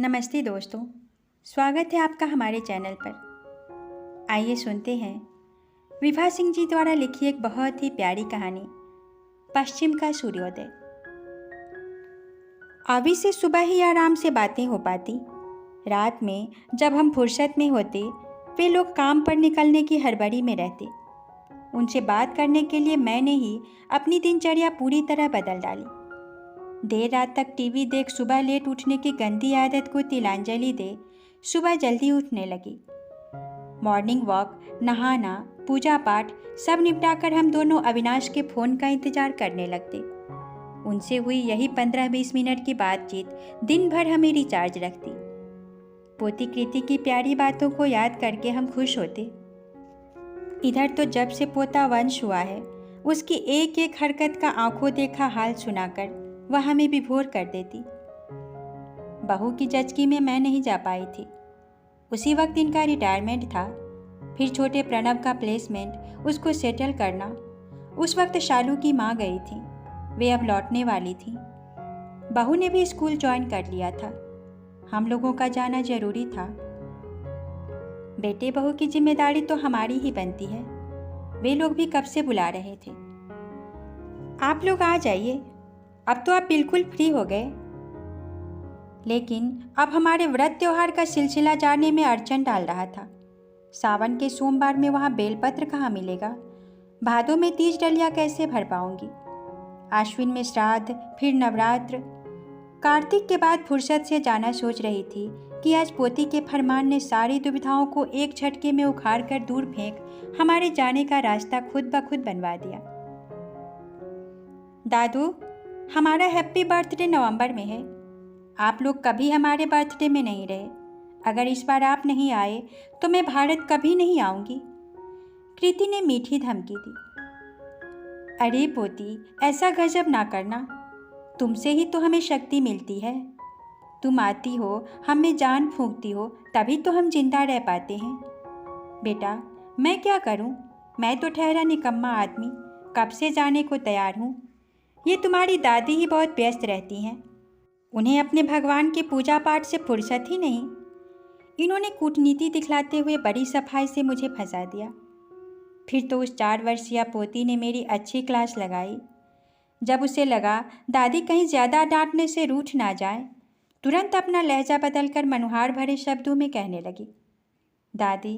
नमस्ते दोस्तों, स्वागत है आपका हमारे चैनल पर। आइए सुनते हैं विभा सिंह जी द्वारा लिखी एक बहुत ही प्यारी कहानी, पश्चिम का सूर्योदय। अभी से सुबह ही आराम से बातें हो पाती। रात में जब हम फुर्सत में होते, वे लोग काम पर निकलने की हड़बड़ी में रहते। उनसे बात करने के लिए मैंने ही अपनी दिनचर्या पूरी तरह बदल डाली। देर रात तक टीवी देख सुबह लेट उठने की गंदी आदत को तिलांजलि दे सुबह जल्दी उठने लगी। मॉर्निंग वॉक, नहाना, पूजा पाठ सब निपटाकर हम दोनों अविनाश के फ़ोन का इंतज़ार करने लगते। उनसे हुई यही 15-20 मिनट की बातचीत दिन भर हमें रिचार्ज रखती। पोती कृति की प्यारी बातों को याद करके हम खुश होते। इधर तो जब से पोता वंश हुआ है, उसकी एक एक हरकत का आंखों देखा हाल सुनाकर वह हमें विभोर कर देती। बहू की जचकी में मैं नहीं जा पाई थी। उसी वक्त इनका रिटायरमेंट था, फिर छोटे प्रणव का प्लेसमेंट, उसको सेटल करना। उस वक्त शालू की माँ गई थी, वे अब लौटने वाली थी। बहू ने भी स्कूल ज्वाइन कर लिया था। हम लोगों का जाना जरूरी था। बेटे बहू की जिम्मेदारी तो हमारी ही बनती है। वे लोग भी कब से बुला रहे थे, आप लोग आ जाइए, अब तो आप बिल्कुल फ्री हो गए। लेकिन अब हमारे व्रत त्योहार का सिलसिला जाने में अड़चन डाल रहा था। सावन के सोमवार में वहाँ बेलपत्र कहाँ मिलेगा? भादों में तीज डलिया कैसे भर पाऊंगी? आश्विन में श्राद्ध, फिर नवरात्र। कार्तिक के बाद फुर्सत से जाना सोच रही थी कि आज पोती के फरमान ने सारी दुविधाओं को एक झटके में उखाड़ कर दूर फेंक हमारे जाने का रास्ता खुद ब खुद बनवा दिया। दादू, हमारा हैप्पी बर्थडे नवंबर में है। आप लोग कभी हमारे बर्थडे में नहीं रहे। अगर इस बार आप नहीं आए तो मैं भारत कभी नहीं आऊँगी। कृति ने मीठी धमकी दी। अरे पोती, ऐसा गजब ना करना। तुमसे ही तो हमें शक्ति मिलती है। तुम आती हो, हम में जान फूंकती हो, तभी तो हम जिंदा रह पाते हैं। बेटा, मैं क्या करूं? मैं तो ठहरा निकम्मा आदमी, कब से जाने को तैयार हूं। ये तुम्हारी दादी ही बहुत व्यस्त रहती हैं। उन्हें अपने भगवान की पूजा पाठ से फुर्सत ही नहीं। इन्होंने कूटनीति दिखलाते हुए बड़ी सफाई से मुझे फंसा दिया। फिर तो उस 4 वर्षीय पोती ने मेरी अच्छी क्लास लगाई। जब उसे लगा दादी कहीं ज़्यादा डांटने से रूठ ना जाए, तुरंत अपना लहजा बदलकर मनुहार भरे शब्दों में कहने लगी, दादी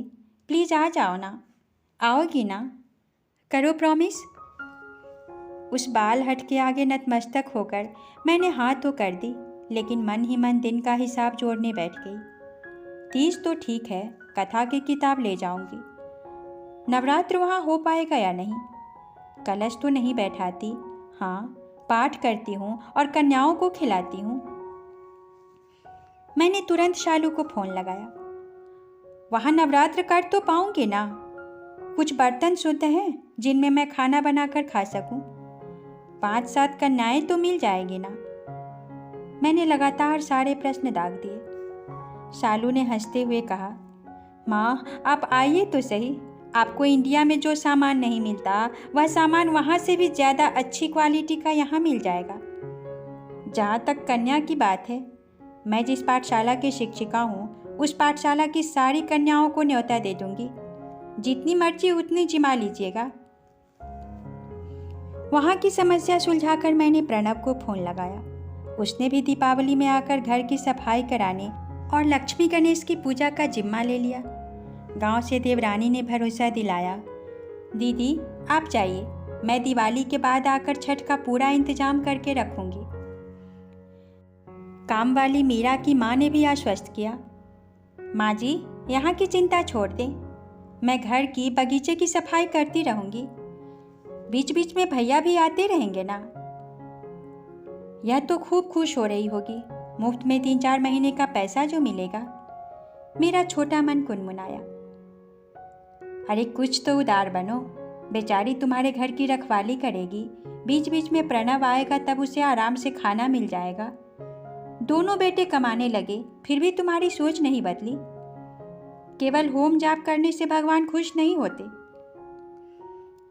प्लीज़ आ जाओ ना, आओगी ना, करो प्रॉमिस। उस बाल हट के आगे नतमस्तक होकर मैंने हाथ तो कर दी, लेकिन मन ही मन दिन का हिसाब जोड़ने बैठ गई। तीज तो ठीक है, कथा की किताब ले जाऊंगी। नवरात्र वहाँ हो पाएगा या नहीं? कलश तो नहीं बैठाती, हाँ पाठ करती हूँ और कन्याओं को खिलाती हूँ। मैंने तुरंत शालू को फ़ोन लगाया। वहाँ नवरात्र कर तो पाऊंगी ना? कुछ बर्तन शुद्ध हैं जिनमें मैं खाना बनाकर खा सकूं? 5-7 कन्याएं तो मिल जाएगी ना? मैंने लगातार सारे प्रश्न दाग दिए। शालू ने हंसते हुए कहा, माँ आप आइए तो सही। आपको इंडिया में जो सामान नहीं मिलता, वह सामान वहाँ से भी ज़्यादा अच्छी क्वालिटी का यहाँ मिल जाएगा। जहाँ तक कन्या की बात है, मैं जिस पाठशाला की शिक्षिका हूँ, उस पाठशाला की सारी कन्याओं को न्योता दे दूँगी। जितनी मर्जी उतनी जिमा लीजिएगा। वहाँ की समस्या सुलझाकर मैंने प्रणव को फ़ोन लगाया। उसने भी दीपावली में आकर घर की सफाई कराने और लक्ष्मी गणेश की पूजा का जिम्मा ले लिया। गांव से देवरानी ने भरोसा दिलाया, दीदी आप जाइए, मैं दिवाली के बाद आकर छठ का पूरा इंतजाम करके रखूंगी। काम वाली मीरा की माँ ने भी आश्वस्त किया, माँ जी यहाँ की चिंता छोड़ दें, मैं घर की बगीचे की सफाई करती रहूंगी। बीच बीच में भैया भी आते रहेंगे ना। यह तो खूब खुश हो रही होगी, मुफ्त में 3-4 महीने का पैसा जो मिलेगा। मेरा छोटा मन कुनमुनाया। अरे कुछ तो उदार बनो, बेचारी तुम्हारे घर की रखवाली करेगी, बीच बीच में प्रणव आएगा तब उसे आराम से खाना मिल जाएगा। दोनों बेटे कमाने लगे, फिर भी तुम्हारी सोच नहीं बदली। केवल होम जाप करने से भगवान खुश नहीं होते।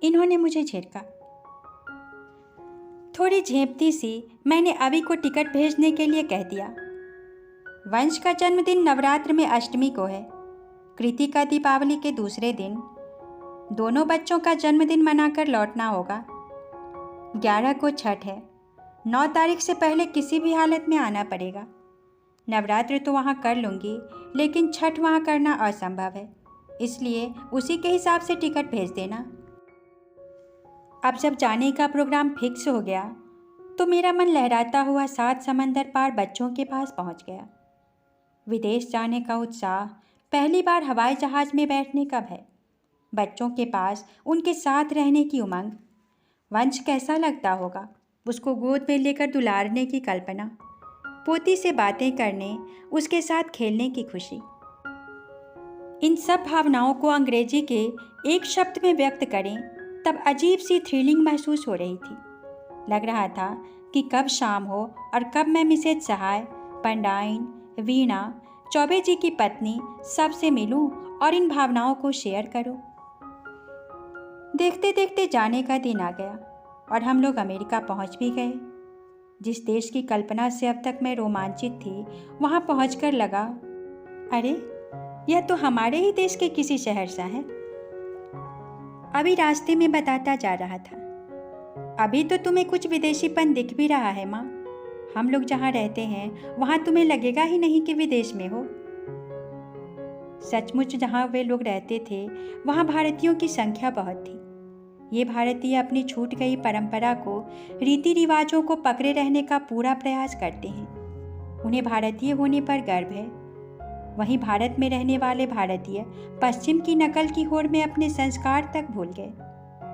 इन्होंने मुझे झिड़का। थोड़ी झेंपती सी मैंने अभी को टिकट भेजने के लिए कह दिया। वंश का जन्मदिन नवरात्र में अष्टमी को है। कृति का दीपावली के दूसरे दिन। दोनों बच्चों का जन्मदिन मनाकर लौटना होगा। 11 को छठ है। 9 तारीख से पहले किसी भी हालत में आना पड़ेगा। नवरात्र तो वहाँ कर लूँगी, लेकिन छठ वहाँ करना असंभव है, इसलिए उसी के हिसाब से टिकट भेज देना। अब जब जाने का प्रोग्राम फिक्स हो गया तो मेरा मन लहराता हुआ 7 समंदर पार बच्चों के पास पहुँच गया। विदेश जाने का उत्साह, पहली बार हवाई जहाज़ में बैठने का भय, बच्चों के पास उनके साथ रहने की उमंग। वंश कैसा लगता होगा, उसको गोद में लेकर दुलारने की कल्पना, पोती से बातें करने, उसके साथ खेलने की खुशी। इन सब भावनाओं को अंग्रेजी के एक शब्द में व्यक्त करें तब अजीब सी थ्रिलिंग महसूस हो रही थी। लग रहा था कि कब शाम हो और कब मैं मिसेज सहाय, पंडाइन, वीणा, चौबे जी की पत्नी सबसे मिलूं और इन भावनाओं को शेयर करूं। देखते देखते जाने का दिन आ गया और हम लोग अमेरिका पहुंच भी गए। जिस देश की कल्पना से अब तक मैं रोमांचित थी, वहां पहुंचकर लगा, अरे यह तो हमारे ही देश के किसी शहर सा है। अभी रास्ते में बताता जा रहा था, अभी तो तुम्हें कुछ विदेशीपन दिख भी रहा है माँ। हम लोग जहाँ रहते हैं वहाँ तुम्हें लगेगा ही नहीं कि विदेश में हो। सचमुच जहाँ वे लोग रहते थे वहाँ भारतीयों की संख्या बहुत थी। ये भारतीय अपनी छूट गई परंपरा को, रीति रिवाजों को पकड़े रहने का पूरा प्रयास करते हैं। उन्हें भारतीय होने पर गर्व है। वहीं भारत में रहने वाले भारतीय पश्चिम की नकल की होड़ में अपने संस्कार तक भूल गए,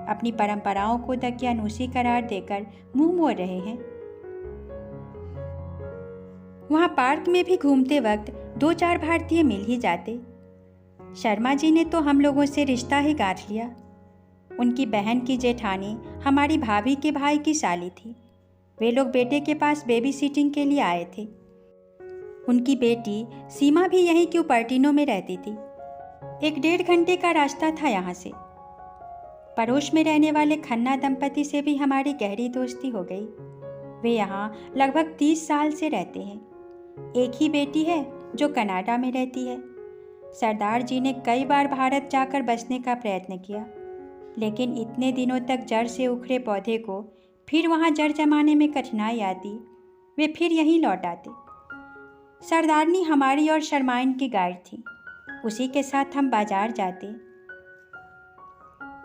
अपनी परंपराओं को दकियानूसी करार देकर मुंह मोड़ रहे हैं। वहाँ पार्क में भी घूमते वक्त 2-4 भारतीय मिल ही जाते। शर्मा जी ने तो हम लोगों से रिश्ता ही गांठ लिया। उनकी बहन की जेठानी हमारी भाभी के भाई की साली थी। वे लोग बेटे के पास बेबी सिटिंग के लिए आए थे। उनकी बेटी सीमा भी यहीं क्यूपर्टिनो में रहती थी। 1-1.5 घंटे का रास्ता था यहाँ से। पड़ोस में रहने वाले खन्ना दंपति से भी हमारी गहरी दोस्ती हो गई। वे यहाँ लगभग 30 साल से रहते हैं। एक ही बेटी है जो कनाडा में रहती है। सरदार जी ने कई बार भारत जाकर बसने का प्रयत्न किया, लेकिन इतने दिनों तक जड़ से उखड़े पौधे को फिर वहाँ जड़ जमाने में कठिनाई आती, वे फिर यहीं लौट आते। सरदारनी हमारी और शर्माइन की गाइड थी। उसी के साथ हम बाजार जाते।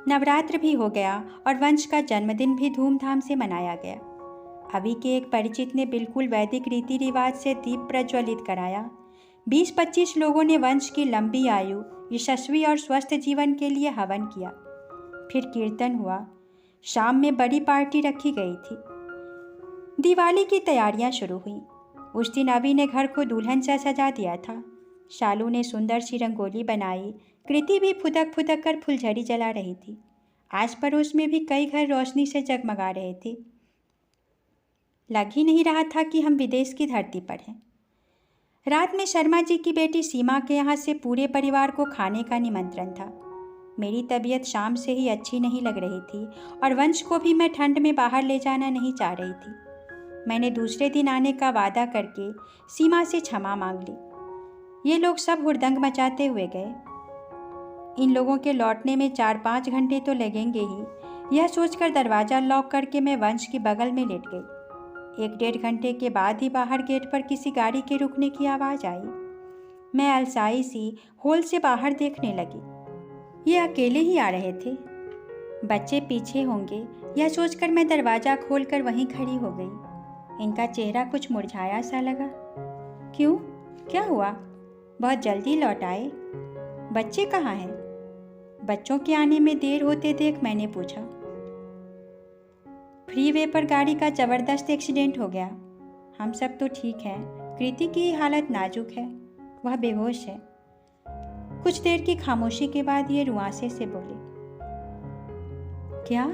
नवरात्र भी हो गया और वंश का जन्मदिन भी धूमधाम से मनाया गया। अभी के एक परिचित ने बिल्कुल वैदिक रीति रिवाज से दीप प्रज्वलित कराया। 20-25 लोगों ने वंश की लंबी आयु, यशस्वी और स्वस्थ जीवन के लिए हवन किया। फिर कीर्तन हुआ। शाम में बड़ी पार्टी रखी गई थी। दिवाली की तैयारियां शुरू हुई। उस दिन अभी ने घर को दुल्हन सा सजा दिया था। शालू ने सुंदर सी रंगोली बनाई। कृति भी फुदक फुदक कर फुलझड़ी जला रही थी। आस पड़ोस में भी कई घर रोशनी से जगमगा रहे थे। लग ही नहीं रहा था कि हम विदेश की धरती पर हैं। रात में शर्मा जी की बेटी सीमा के यहाँ से पूरे परिवार को खाने का निमंत्रण था। मेरी तबीयत शाम से ही अच्छी नहीं लग रही थी और वंश को भी मैं ठंड में बाहर ले जाना नहीं चाह रही थी। मैंने दूसरे दिन आने का वादा करके सीमा से क्षमा मांग ली। ये लोग सब हुड़दंग मचाते हुए गए। इन लोगों के लौटने में 4-5 घंटे तो लगेंगे ही, यह सोचकर दरवाज़ा लॉक करके मैं वंश की बगल में लेट गई। 1-1.5 घंटे के बाद ही बाहर गेट पर किसी गाड़ी के रुकने की आवाज़ आई। मैं अलसाई सी होल से बाहर देखने लगी। ये अकेले ही आ रहे थे। बच्चे पीछे होंगे, यह सोचकर मैं दरवाज़ा खोलकर वहीं खड़ी हो गई। इनका चेहरा कुछ मुरझाया सा लगा। क्यों, क्या हुआ? बहुत जल्दी लौट आए? बच्चे कहाँ हैं? बच्चों के आने में देर होते देख मैंने पूछा। फ्रीवे पर गाड़ी का ज़बरदस्त एक्सीडेंट हो गया। हम सब तो ठीक हैं। कृति की हालत नाजुक है, वह बेहोश है। कुछ देर की खामोशी के बाद ये रुआंसे से बोले। क्या?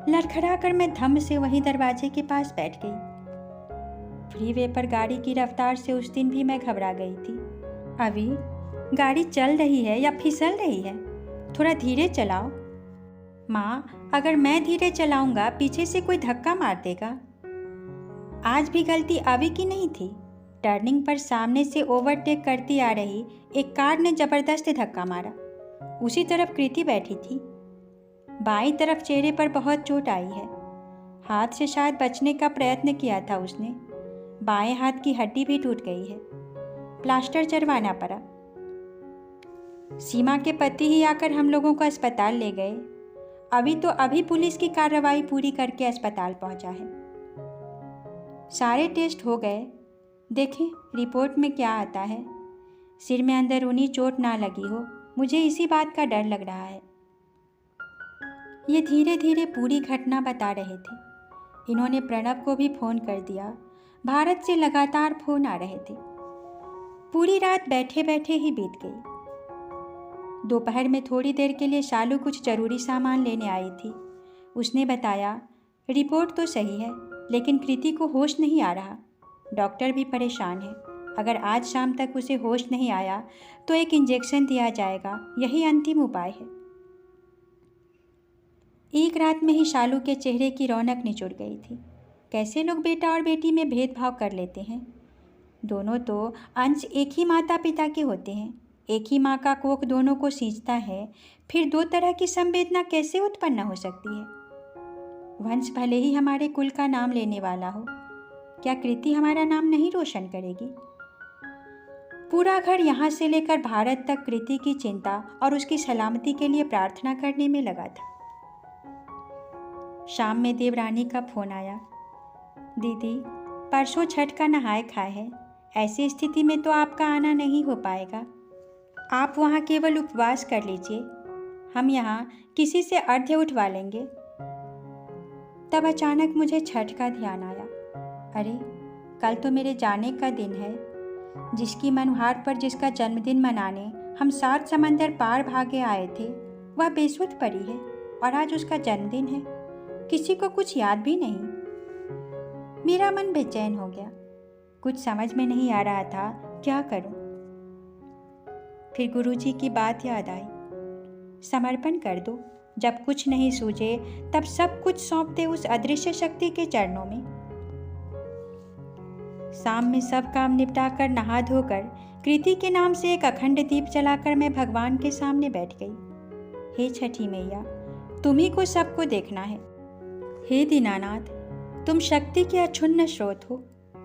लड़खड़ा कर मैं धम्म से वहीं दरवाजे के पास बैठ गई। फ्रीवे पर गाड़ी की रफ्तार से उस दिन भी मैं घबरा गई थी। अभी गाड़ी चल रही है या फिसल रही है? थोड़ा धीरे चलाओ। माँ, अगर मैं धीरे चलाऊंगा पीछे से कोई धक्का मार देगा। आज भी गलती अभी की नहीं थी। टर्निंग पर सामने से ओवरटेक करती आ रही एक कार ने जबरदस्त धक्का मारा। उसी तरफ कृति बैठी थी। बाईं तरफ चेहरे पर बहुत चोट आई है। हाथ से शायद बचने का प्रयत्न किया था उसने। बाएं हाथ की हड्डी भी टूट गई है। प्लास्टर चढ़वाना पड़ा। सीमा के पति ही आकर हम लोगों को अस्पताल ले गए। अभी पुलिस की कार्रवाई पूरी करके अस्पताल पहुंचा है। सारे टेस्ट हो गए। देखें रिपोर्ट में क्या आता है। सिर में अंदरूनी चोट ना लगी हो, मुझे इसी बात का डर लग रहा है। ये धीरे धीरे पूरी घटना बता रहे थे। इन्होंने प्रणव को भी फ़ोन कर दिया। भारत से लगातार फ़ोन आ रहे थे। पूरी रात बैठे बैठे ही बीत गई। दोपहर में थोड़ी देर के लिए शालू कुछ ज़रूरी सामान लेने आई थी। उसने बताया रिपोर्ट तो सही है, लेकिन कृति को होश नहीं आ रहा। डॉक्टर भी परेशान है। अगर आज शाम तक उसे होश नहीं आया तो एक इंजेक्शन दिया जाएगा, यही अंतिम उपाय है। एक रात में ही शालू के चेहरे की रौनक निचुड़ गई थी। कैसे लोग बेटा और बेटी में भेदभाव कर लेते हैं। दोनों तो अंश एक ही माता पिता के होते हैं। एक ही माँ का कोख दोनों को सींचता है, फिर दो तरह की संवेदना कैसे उत्पन्न हो सकती है। वंश भले ही हमारे कुल का नाम लेने वाला हो, क्या कृति हमारा नाम नहीं रोशन करेगी। पूरा घर यहाँ से लेकर भारत तक कृति की चिंता और उसकी सलामती के लिए प्रार्थना करने में लगा था। शाम में देवरानी का फोन आया। दीदी, परसों छठ का नहाय खाए है। ऐसी स्थिति में तो आपका आना नहीं हो पाएगा। आप वहाँ केवल उपवास कर लीजिए, हम यहाँ किसी से अर्घ्य उठवा लेंगे। तब अचानक मुझे छठ का ध्यान आया। अरे कल तो मेरे जाने का दिन है। जिसकी मनुहार पर जिसका जन्मदिन मनाने हम 7 समंदर पार भागे आए थे, वह बेसुध पड़ी है और आज उसका जन्मदिन है। किसी को कुछ याद भी नहीं। मेरा मन बेचैन हो गया। कुछ समझ में नहीं आ रहा था क्या करूं। फिर गुरुजी की बात याद आई। समर्पण कर दो, जब कुछ नहीं सूझे तब सब कुछ सौंप दे उस अदृश्य शक्ति के चरणों में। शाम में सब काम निपटाकर नहा धोकर कृति के नाम से एक अखंड दीप जलाकर मैं भगवान के सामने बैठ गई। हे छठी मैया, तुम्ही को सबको देखना है। हे दीनानाथ, तुम शक्ति के अक्षुण्ण स्रोत हो।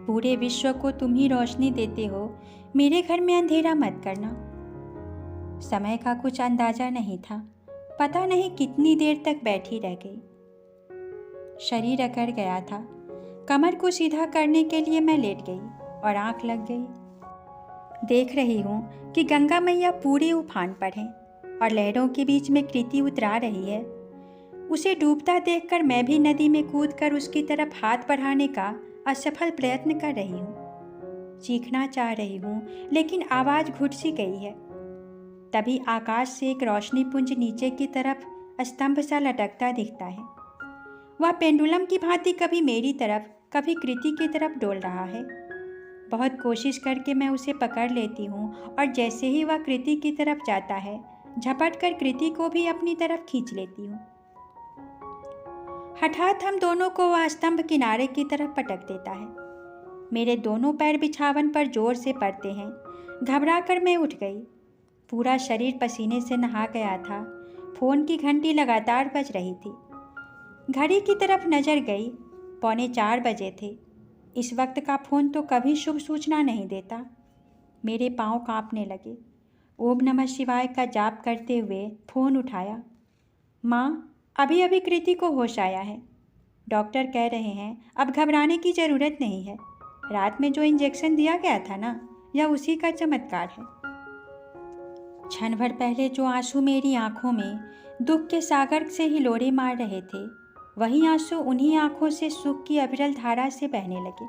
पूरे विश्व को तुम ही रोशनी देते हो। मेरे घर में अंधेरा मत करना। समय का कुछ अंदाजा नहीं था। पता नहीं कितनी देर तक बैठी रह गई। शरीर अकड़ गया था। कमर को सीधा करने के लिए मैं लेट गई और आंख लग गई। देख रही हूँ कि गंगा मैया पूरे उफान पर हैं और लहरों के बीच में कृति उतरा रही है। उसे डूबता देखकर मैं भी नदी में कूदकर उसकी तरफ हाथ बढ़ाने का असफल प्रयत्न कर रही हूँ। चीखना चाह रही हूँ, लेकिन आवाज़ घुट सी गई है। तभी आकाश से एक रोशनी पुंज नीचे की तरफ स्तंभ सा लटकता दिखता है। वह पेंडुलम की भांति कभी मेरी तरफ कभी कृति की तरफ डोल रहा है। बहुत कोशिश करके मैं उसे पकड़ लेती हूँ और जैसे ही वह कृति की तरफ जाता है, झपट कर कृति को भी अपनी तरफ खींच लेती हूँ। हठात हम दोनों को वह स्तंभ किनारे की तरफ पटक देता है। मेरे दोनों पैर बिछावन पर जोर से पड़ते हैं। घबरा कर मैं उठ गई। पूरा शरीर पसीने से नहा गया था। फ़ोन की घंटी लगातार बज रही थी। घड़ी की तरफ नज़र गई। 3:45 बजे थे। इस वक्त का फ़ोन तो कभी शुभ सूचना नहीं देता। मेरे पाँव कांपने लगे। ओम नमः शिवाय का जाप करते हुए फ़ोन उठाया। माँ, अभी अभी कृति को होश आया है। डॉक्टर कह रहे हैं अब घबराने की ज़रूरत नहीं है। रात में जो इंजेक्शन दिया गया था ना, यह उसी का चमत्कार है। क्षण भर पहले जो आंसू मेरी आंखों में दुख के सागर से हिलोरे मार रहे थे, वही आंसू उन्हीं आंखों से सुख की अविरल धारा से बहने लगे।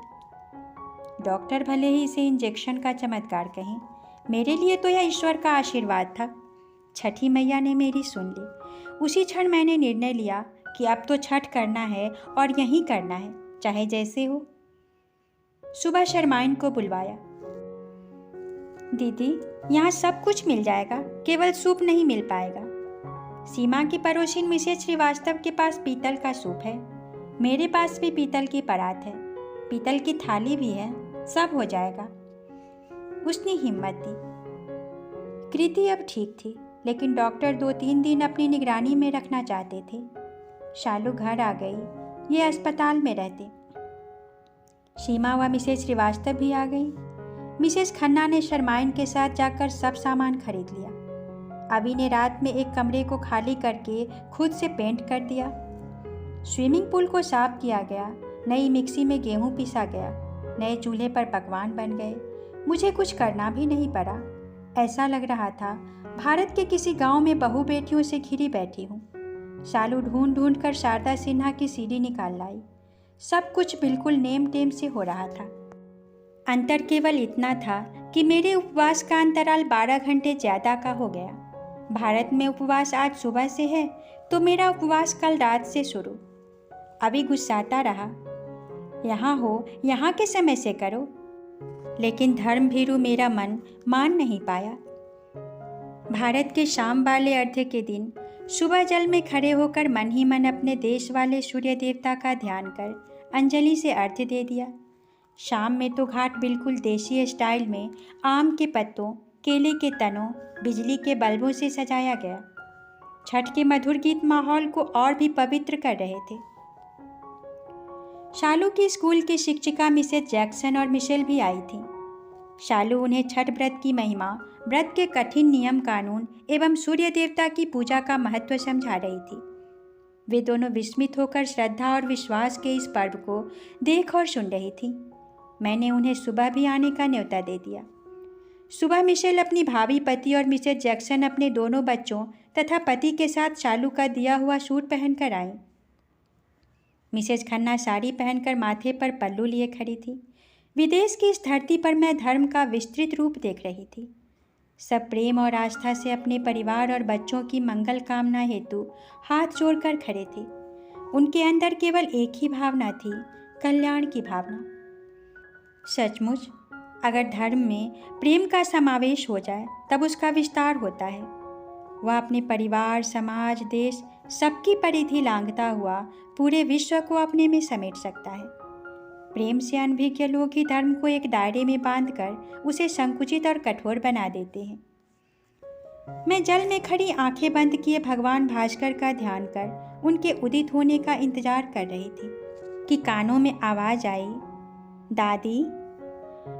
डॉक्टर भले ही इसे इंजेक्शन का चमत्कार कहें, मेरे लिए तो यह ईश्वर का आशीर्वाद था। छठी मैया ने मेरी सुन ली। उसी क्षण मैंने निर्णय लिया कि अब तो छठ करना है और यहीं करना है, चाहे जैसे हो। सुबह शर्माइन को बुलवाया। दीदी, यहाँ सब कुछ मिल जाएगा, केवल सूप नहीं मिल पाएगा। सीमा की पड़ोसिन मिसेज श्रीवास्तव के पास पीतल का सूप है। मेरे पास भी पीतल की परात है, पीतल की थाली भी है। सब हो जाएगा। उसने हिम्मत दी। कृति अब ठीक थी, लेकिन डॉक्टर 2-3 दिन अपनी निगरानी में रखना चाहते थे। शालू घर आ गई, ये अस्पताल में रहते। सीमा व मिसेज श्रीवास्तव भी आ गई। मिसेज खन्ना ने शर्माइन के साथ जाकर सब सामान खरीद लिया। अभी ने रात में एक कमरे को खाली करके खुद से पेंट कर दिया। स्विमिंग पूल को साफ किया गया, नई मिक्सी में गेहूं पीसा गया, नए चूल्हे पर पकवान बन गए। मुझे कुछ करना भी नहीं पड़ा। ऐसा लग रहा था भारत के किसी गांव में बहू बेटियों से घिरी बैठी हूँ। शालू ढूंढ ढूंढ कर शारदा सिन्हा की सीडी निकाल लाई। सब कुछ बिल्कुल नेम टेम से हो रहा था। अंतर केवल इतना था कि मेरे उपवास का अंतराल 12 घंटे ज़्यादा का हो गया। भारत में उपवास आज सुबह से है तो मेरा उपवास कल रात से शुरू। अभी गुस्साता रहा, यहाँ हो यहाँ के समय से करो, लेकिन धर्म भीरू मेरा मन मान नहीं पाया। भारत के शाम वाले अर्घ्य के दिन सुबह जल में खड़े होकर मन ही मन अपने देश वाले सूर्य देवता का ध्यान कर अंजलि से अर्घ्य दे दिया। शाम में तो घाट बिल्कुल देसी स्टाइल में आम के पत्तों, केले के तनों, बिजली के बल्बों से सजाया गया। छठ के मधुर गीत माहौल को और भी पवित्र कर रहे थे। शालू की स्कूल की शिक्षिका मिसेज जैक्सन और मिशेल भी आई थी। शालू उन्हें छठ व्रत की महिमा, व्रत के कठिन नियम कानून एवं सूर्य देवता की पूजा का महत्व समझा रही थी। वे दोनों विस्मित होकर श्रद्धा और विश्वास के इस पर्व को देख और सुन रही थी। मैंने उन्हें सुबह भी आने का न्योता दे दिया। सुबह मिशेल अपनी भावी पति और मिसेज जैक्सन अपने दोनों बच्चों तथा पति के साथ शालू का दिया हुआ सूट पहनकर आई। मिसेज खन्ना साड़ी पहनकर माथे पर पल्लू लिए खड़ी थी। विदेश की इस धरती पर मैं धर्म का विस्तृत रूप देख रही थी। सब प्रेम और आस्था से अपने परिवार और बच्चों की मंगल कामना हेतु हाथ जोड़कर खड़े थे। उनके अंदर केवल एक ही भावना थी, कल्याण की भावना। सचमुच अगर धर्म में प्रेम का समावेश हो जाए तब उसका विस्तार होता है। वह अपने परिवार, समाज, देश सबकी परिधि लांघता हुआ पूरे विश्व को अपने में समेट सकता है। प्रेम से अनभिज्ञ लोग ही धर्म को एक दायरे में बांधकर उसे संकुचित और कठोर बना देते हैं। मैं जल में खड़ी आंखें बंद किए भगवान भास्कर का ध्यान कर उनके उदित होने का इंतजार कर रही थी कि कानों में आवाज आई, दादी।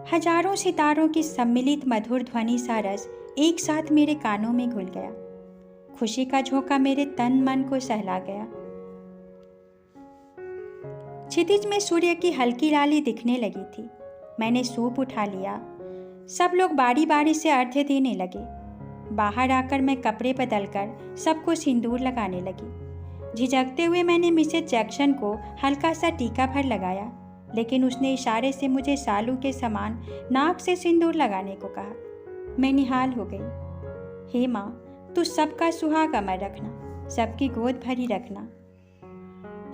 हजारों सितारों की सम्मिलित मधुर ध्वनि सा रस एक साथ मेरे कानों में घुल गया। खुशी का झोंका मेरे तन मन को सहला गया। क्षितिज में सूर्य की हल्की लाली दिखने लगी थी। मैंने सूप उठा लिया। सब लोग बारी बारी से अर्घ्य देने लगे। बाहर आकर मैं कपड़े बदलकर सबको सिंदूर लगाने लगी। झिझकते हुए मैंने मिसेज जैक्सन को हल्का सा टीका भर लगाया, लेकिन उसने इशारे से मुझे सालू के समान नाक से सिंदूर लगाने को कहा। मैं निहाल हो गई। हे माँ, तू सबका सुहाग अमर रखना, सबकी गोद भरी रखना।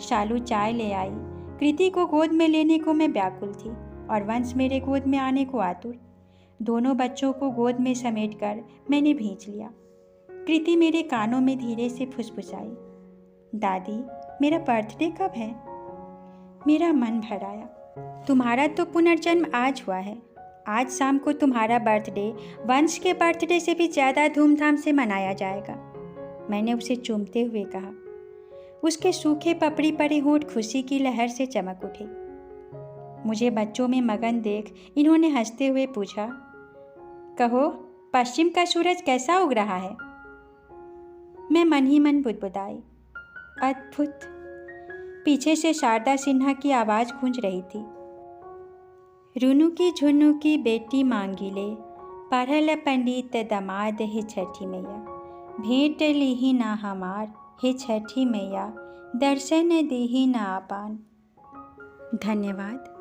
शालू चाय ले आई। कृति को गोद में लेने को मैं व्याकुल थी और वंश मेरे गोद में आने को आतुर। दोनों बच्चों को गोद में समेटकर मैंने भींच लिया। कृति मेरे कानों में धीरे से फुसफुसाई, दादी मेरा बर्थडे कब है? मेरा मन भर आया। तुम्हारा तो पुनर्जन्म आज हुआ है। आज शाम को तुम्हारा बर्थडे वंश के बर्थडे से भी ज़्यादा धूमधाम से मनाया जाएगा, मैंने उसे चूमते हुए कहा। उसके सूखे पपड़ी पड़े होंठ खुशी की लहर से चमक उठे। मुझे बच्चों में मगन देख इन्होंने हंसते हुए पूछा, कहो पश्चिम का सूरज कैसा उग रहा है? मैं मन ही मन बुदबुदाई, अद्भुत। पीछे से शारदा सिन्हा की आवाज़ गूंज रही थी, रुनु की झुनु की बेटी मांगी ले, पढ़ल पंडित दमाद हे छठी मैया, भेंट लीही ना हमार हे छठी मैया, दर्शन देही ना आपान। धन्यवाद।